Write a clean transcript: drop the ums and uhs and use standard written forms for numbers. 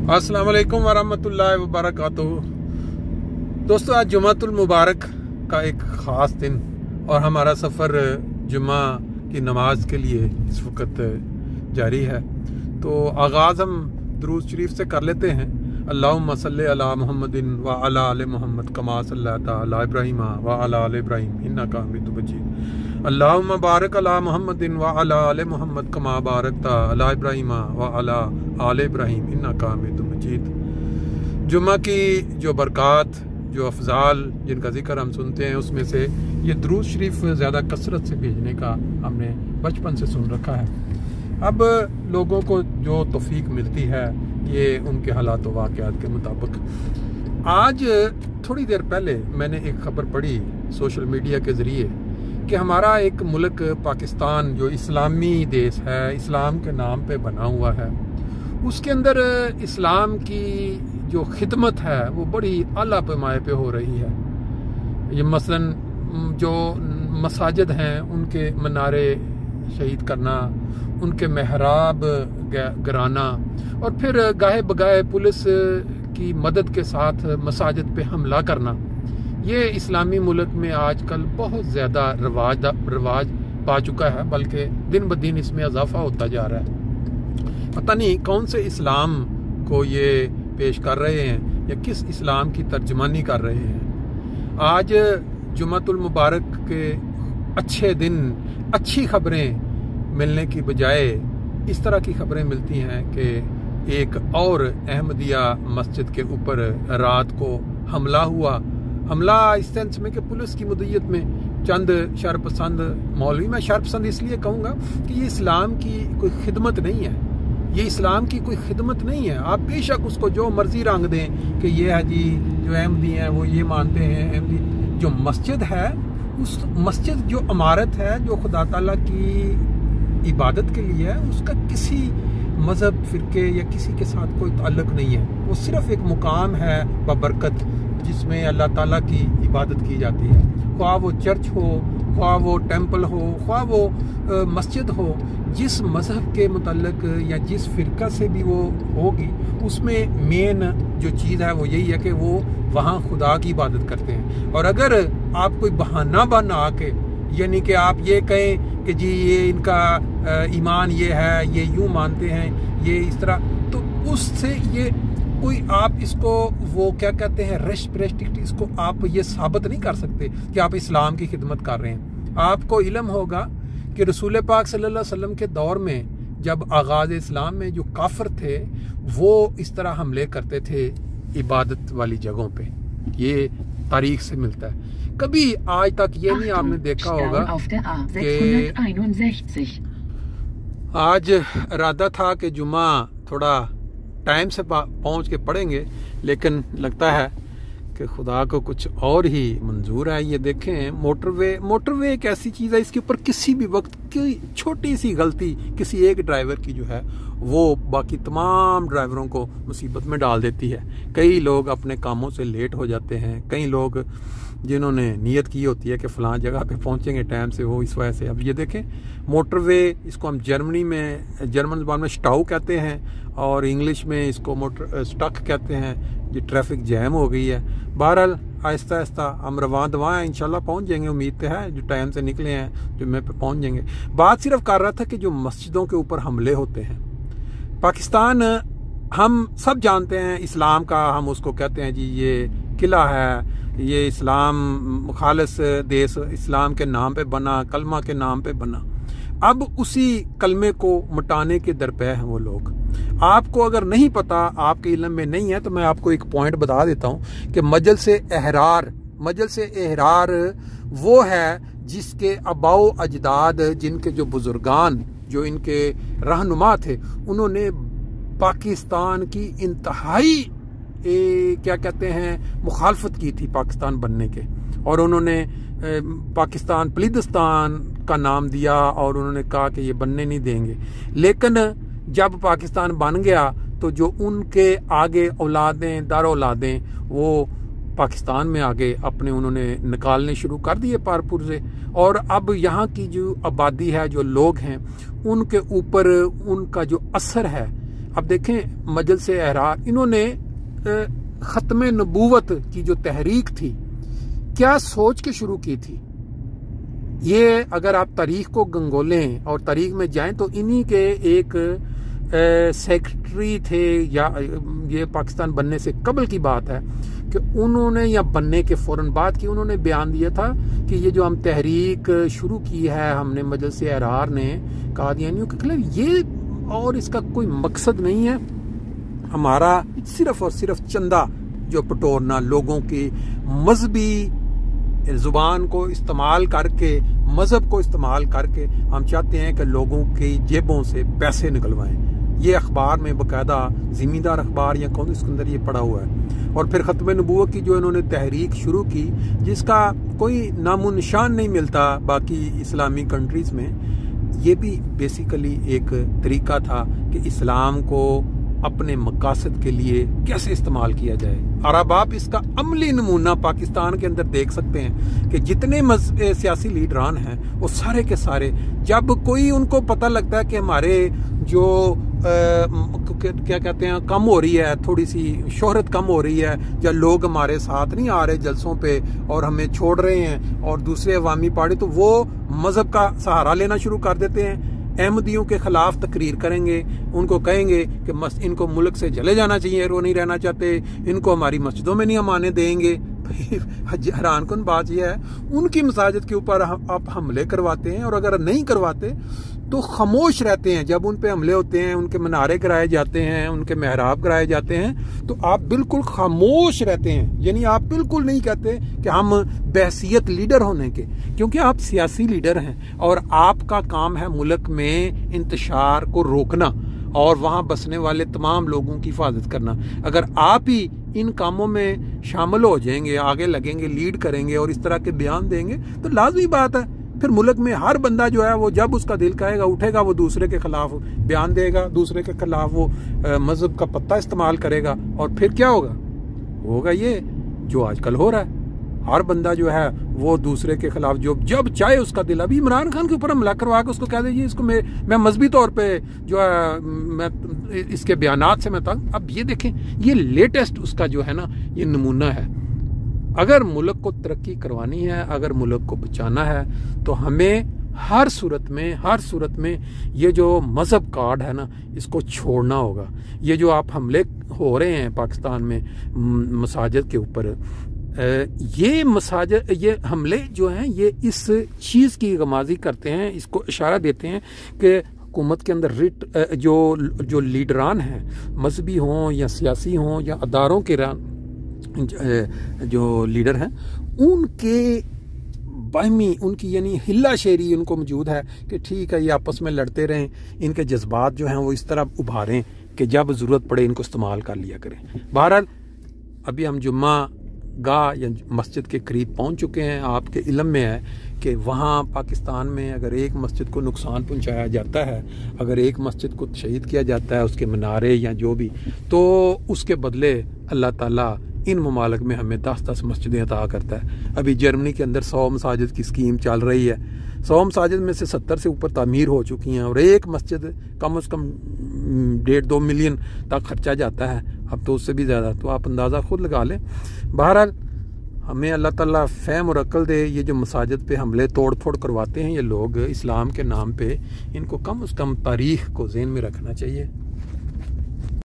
अस्सलाम वालेकुम वरहमतुल्लाहि वबरकातुहू। दोस्तों, आज जुमातुल मुबारक का एक ख़ास दिन और हमारा सफ़र जुमा की नमाज के लिए इस वक्त जारी है। तो आगाज़ हम दुरूद शरीफ से कर लेते हैं। अल्लाहुम्मा सल्ली अला मुहम्मदिन व अला आले मुहम्मद कमा सल्लैता अला इब्राहीम व अला आले इब्राहीम इन्नका हमीदुम मजीद। अल्लाहुम्मा बारिक अला मुहम्मदिन व अला आले मुहम्मद कमा बारकता अला इब्राहीम व अला आले इब्राहीम इन्नका हमीदुम मजीद। जुम्मा की जो बरक़ात, जो अफ़ज़ाल जिनका ज़िक्र हम सुनते हैं, उसमें से ये दुरूद शरीफ ज़्यादा कसरत से भेजने का हमने बचपन से सुन रखा है। अब लोगों को जो तौफ़ीक मिलती है ये उनके हालात व वाक़यात के मुताबिक। आज थोड़ी देर पहले मैंने एक ख़बर पढ़ी सोशल मीडिया के ज़रिए कि हमारा एक मुल्क पाकिस्तान, जो इस्लामी देश है, इस्लाम के नाम पे बना हुआ है, उसके अंदर इस्लाम की जो खिदमत है वो बड़ी आला पैमाने पे हो रही है। ये मसलन जो मसाजिद हैं उनके मनारे शहीद करना, उनके मेहराब गिराना और फिर गाहे बगाहे पुलिस की मदद के साथ मसाजिद पे हमला करना, ये इस्लामी मुल्क में आजकल बहुत ज़्यादा रवाज पा चुका है, बल्कि दिन ब दिन इसमें इजाफा होता जा रहा है। पता नहीं कौन से इस्लाम को ये पेश कर रहे हैं या किस इस्लाम की तर्जमानी कर रहे हैं। आज जुमातुल मुबारक के अच्छे दिन, अच्छी खबरें मिलने की बजाय इस तरह की खबरें मिलती हैं कि एक और अहमदिया मस्जिद के ऊपर रात को हमला हुआ। हमला इस सेंस में कि पुलिस की मदईयत में चंद शरपसंद मौलवी, मैं शरपसंद इसलिए कहूँगा कि ये इस्लाम की कोई खिदमत नहीं है, ये इस्लाम की कोई खिदमत नहीं है। आप बेशक उसको जो मर्जी रंग दें कि ये है जी, जो अहमदी हैं वो ये मानते हैं। अहमदी जो मस्जिद है, उस मस्जिद जो इमारत है जो खुदा ताला की इबादत के लिए है, उसका किसी मज़हब, फ़िरके या किसी के साथ कोई ताल्लुक़ नहीं है। वो सिर्फ़ एक मुकाम है बबरकत जिसमें अल्लाह ताला की इबादत की जाती है। ख्वाह वो चर्च हो, ख्वाह वो टेम्पल हो, ख्वाह वो मस्जिद हो, जिस मज़हब के मुतल्लिक़ या जिस फ़िरका से भी वो होगी, उसमें मेन जो चीज़ है वो यही है कि वो वहाँ खुदा की इबादत करते हैं। और अगर आप कोई बहाना बना के, यानी कि आप ये कहें कि जी ये इनका ईमान ये है, ये यूँ मानते हैं, ये इस तरह, तो उससे ये कोई आप इसको वो क्या कहते हैं रेस्पेक्ट, इसको आप ये साबित नहीं कर सकते कि आप इस्लाम की खिदमत कर रहे हैं। आपको इल्म होगा कि रसूल पाक सल्लल्लाहु अलैहि वसल्लम के दौर में जब आगाज़ इस्लाम में जो काफिर थे वो इस तरह हमले करते थे इबादत वाली जगहों पे। ये तारीख से मिलता है। कभी आज तक ये नहीं आपने देखा होगा कि आज इरादा था कि जुमा थोड़ा टाइम से पहुंच के पढ़ेंगे, लेकिन लगता है कि खुदा को कुछ और ही मंजूर है। ये देखें, मोटरवे एक ऐसी चीज़ है, इसके ऊपर किसी भी वक्त की छोटी सी गलती किसी एक ड्राइवर की जो है वो बाकी तमाम ड्राइवरों को मुसीबत में डाल देती है। कई लोग अपने कामों से लेट हो जाते हैं, कई लोग जिन्होंने नियत की होती है कि फ़लाँ जगह पे पहुंचेंगे टाइम से, वो इस वजह से। अब ये देखें, मोटरवे, इसको हम जर्मन ज़बान में स्टाउ कहते हैं और इंग्लिश में इसको मोटर स्टक कहते हैं। ये ट्रैफिक जैम हो गई है। बहरहाल आहिस्ता आहिस्ता हम रवां दवां हैं, इंशाल्लाह पहुंच जाएंगे। उम्मीद तो है, जो टाइम से निकले हैं जुम्मे पे पहुंच जाएंगे। बात सिर्फ कर रहा था कि जो मस्जिदों के ऊपर हमले होते हैं, पाकिस्तान हम सब जानते हैं इस्लाम का, हम उसको कहते हैं जी ये किला है, ये इस्लाम मुखालिस देश इस्लाम के नाम पे बना, कलमा के नाम पे बना। अब उसी कलमे को मिटाने के दरपे हैं वो लोग। आपको अगर नहीं पता, आपके इल्म में नहीं है, तो मैं आपको एक पॉइंट बता देता हूँ कि मजलिस एहरार वो है जिसके अबाओ अजदाद, जिनके जो बुजुर्गान, जो इनके रहनुमा थे, उन्होंने पाकिस्तान की इंतहाई क्या कहते हैं मुखालफत की थी पाकिस्तान बनने के, और उन्होंने पाकिस्तान पलिदस्तान का नाम दिया और उन्होंने कहा कि ये बनने नहीं देंगे। लेकिन जब पाकिस्तान बन गया तो जो उनके आगे औलादें दर औलादें वो पाकिस्तान में आगे अपने उन्होंने निकालने शुरू कर दिए पारपुर से। और अब यहाँ की जो आबादी है, जो लोग हैं, उनके ऊपर उनका जो असर है, अब देखें मजलिस एहरार, इन्होंने ख़त्म नबूवत की जो तहरीक थी क्या सोच के शुरू की थी। ये अगर आप तारीख को गंगोलें और तारीख में जाएं तो इन्हीं के एक सेक्रेटरी थे, या ये पाकिस्तान बनने से कबल की बात है कि उन्होंने, या बनने के फौरन बाद की, उन्होंने बयान दिया था कि ये जो हम तहरीक शुरू की है हमने मजलिस एहरार ने कादियानियों के खिलाफ, ये और इसका कोई मकसद नहीं है हमारा सिर्फ और सिर्फ चंदा जो बटोरना, लोगों की मजहबी जुबान को इस्तेमाल करके, मजहब को इस्तेमाल करके हम चाहते हैं कि लोगों की जेबों से पैसे निकलवाएं। ये अखबार में बाकायदा जिम्मेदार अखबार या कौन इसके अंदर ये पड़ा हुआ है। और फिर ख़त्म नबूवत की जो इन्होंने तहरीक शुरू की, जिसका कोई नामो निशान नहीं मिलता बाकी इस्लामी कंट्रीज़ में, ये भी बेसिकली एक तरीका था कि इस्लाम को अपने मकासद के लिए कैसे इस्तेमाल किया जाए। और अब आप इसका अमली नमूना पाकिस्तान के अंदर देख सकते हैं कि जितने सियासी लीडरान हैं वो सारे के सारे, जब कोई उनको पता लगता है कि हमारे जो क्या कहते हैं कम हो रही है, थोड़ी सी शोहरत कम हो रही है, या लोग हमारे साथ नहीं आ रहे जलसों पे और हमें छोड़ रहे हैं और दूसरे अवामी पार्टी, तो वो मजहब का सहारा लेना शुरू कर देते हैं। अहमदियों के खिलाफ तकरीर करेंगे, उनको कहेंगे कि इनको मुल्क से चले जाना चाहिए, वो नहीं रहना चाहते, इनको हमारी मस्जिदों में नहीं हम आने देंगे। हैरान कुन बात यह है, उनकी मसाजिद के ऊपर आप हमले करवाते हैं, और अगर नहीं करवाते तो खामोश रहते हैं। जब उन पे हमले होते हैं, उनके मनारे गिराए जाते हैं, उनके मेहराब गिराए जाते हैं, तो आप बिल्कुल खामोश रहते हैं। यानी आप बिल्कुल नहीं कहते कि हम बहसियत लीडर होने के, क्योंकि आप सियासी लीडर हैं और आपका काम है मुल्क में इंतशार को रोकना और वहाँ बसने वाले तमाम लोगों की हिफाजत करना। अगर आप ही इन कामों में शामिल हो जाएंगे, आगे लगेंगे, लीड करेंगे और इस तरह के बयान देंगे, तो लाजमी बात है फिर मुल्क में हर बंदा जो है वो जब उसका दिल कहेगा उठेगा, वो दूसरे के खिलाफ बयान देगा, दूसरे के खिलाफ वो मजहब का पत्ता इस्तेमाल करेगा। और फिर क्या होगा ये जो आजकल हो रहा है। हर बंदा जो है वो दूसरे के खिलाफ जब चाहे उसका दिल, अभी इमरान खान के ऊपर हमला करवा के उसको कह दीजिए इसको मैं मजहबी तौर पे जो है मैं इसके बयानात से मैं तंग। अब ये देखें, ये लेटेस्ट उसका जो है ना ये नमूना है। अगर मुल्क को तरक्की करवानी है, अगर मुल्क को बचाना है, तो हमें हर सूरत में ये जो मजहब कार्ड है ना इसको छोड़ना होगा। ये जो आप हमले हो रहे हैं पाकिस्तान में मसाजिद के ऊपर, ये हमले जो हैं ये इस चीज़ की गमाजी करते हैं, इसको इशारा देते हैं कि हुकूमत के अंदर जो लीडरान हैं, मजहबी हों या सियासी हों या अदारों के जो लीडर हैं, उनके बाहमी, उनकी यानी हिल्ला शेरी उनको मौजूद है कि ठीक है ये आपस में लड़ते रहें, इनके जज्बात जो हैं वो इस तरह उभारें कि जब ज़रूरत पड़े इनको इस्तेमाल कर लिया करें। बहरहाल अभी हम जुम्मा गाह या मस्जिद के करीब पहुंच चुके हैं। आपके इल्म में है कि वहाँ पाकिस्तान में अगर एक मस्जिद को नुकसान पहुंचाया जाता है, अगर एक मस्जिद को शहीद किया जाता है, उसके मीनारे या जो भी, तो उसके बदले अल्लाह ताला इन ममालिक में हमें 10-10 मस्जिदें अता करता है। अभी जर्मनी के अंदर 100 मसाजिद की स्कीम चल रही है। 100 मसाजिद में से 70 से ऊपर तामीर हो चुकी हैं और एक मस्जिद कम से कम 1.5-2 मिलियन तक खर्चा जाता है, अब तो उससे भी ज़्यादा। तो आप अंदाज़ा खुद लगा लें। बहरहाल हमें अल्लाह ताला फ़हम और अक्ल दे। ये जो मसाजिद पे हमले तोड़ फोड़ करवाते हैं ये लोग इस्लाम के नाम पे, इनको कम से कम तारीख़ को ज़हन में रखना चाहिए।